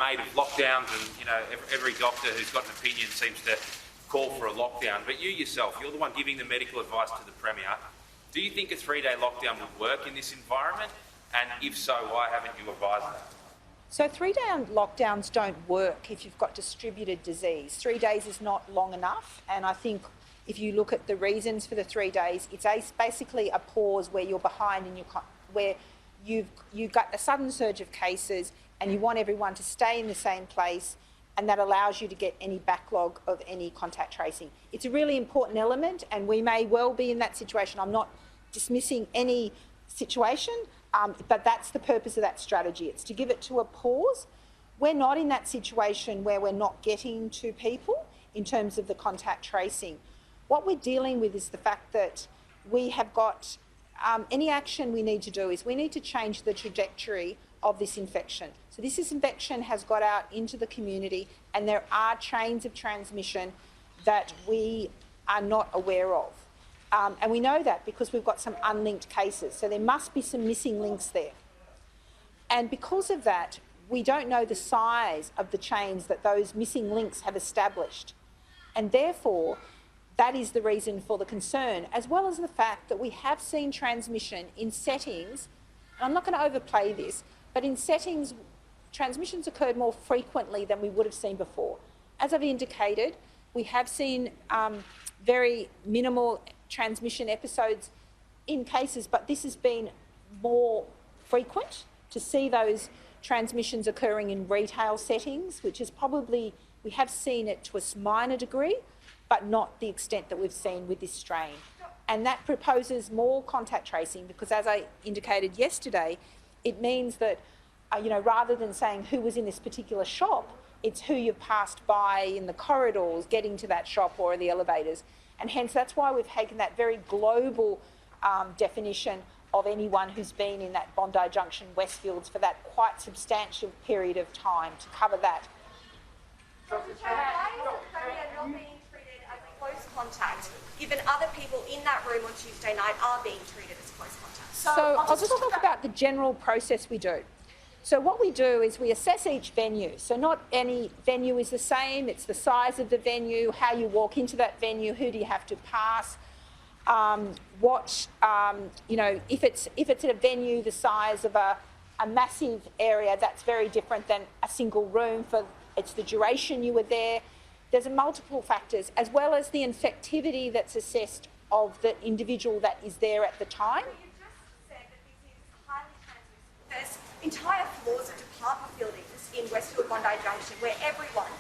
made of lockdowns, and every doctor who's got an opinion seems to call for a lockdown. But you yourself, you're the one giving the medical advice to the Premier. Do you think a 3-day lockdown would work in this environment? And if so, why haven't you advised that? So 3-day lockdowns don't work if you've got distributed disease. 3 days is not long enough, and I think if you look at the reasons for the 3 days, it's basically a pause where you're behind and where you've got a sudden surge of cases and you want everyone to stay in the same place, and that allows you to get any backlog of any contact tracing. It's a really important element, and we may well be in that situation. I'm not dismissing any situation, but that's the purpose of that strategy. It's to give it to a pause. We're not in that situation where we're not getting to people in terms of the contact tracing. What we're dealing with is the fact that we have got any action we need to do is we need to change the trajectory of this infection. So this infection has got out into the community, and there are chains of transmission that we are not aware of. And we know that because we've got some unlinked cases. So there must be some missing links there. And because of that, we don't know the size of the chains that those missing links have established. And therefore, that is the reason for the concern, as well as the fact that we have seen transmission in settings, and I'm not going to overplay this, but in settings, transmissions occurred more frequently than we would have seen before. As I've indicated, we have seen very minimal transmission episodes in cases, but this has been more frequent to see those transmissions occurring in retail settings, which is probably, we have seen it to a minor degree, but not the extent that we've seen with this strain. And that proposes more contact tracing because, as I indicated yesterday, it means that, rather than saying who was in this particular shop, it's who you've passed by in the corridors getting to that shop or the elevators. And hence, that's why we've taken that very global definition of anyone who's been in that Bondi Junction, Westfields for that quite substantial period of time to cover that. Why is it not being treated as close contact, given other people in that room on Tuesday night are being treated as close contact? So I'll just talk about the general process we do. So what we do is we assess each venue. So not any venue is the same. It's the size of the venue, how you walk into that venue, who do you have to pass, if it's a venue the size of a massive area, that's very different than a single room. It's the duration you were there. There's multiple factors, as well as the infectivity that's assessed of the individual that is there at the time. You just said that this is highly transmissible. There's entire floors of department buildings in Westfield Bondi Junction where everyone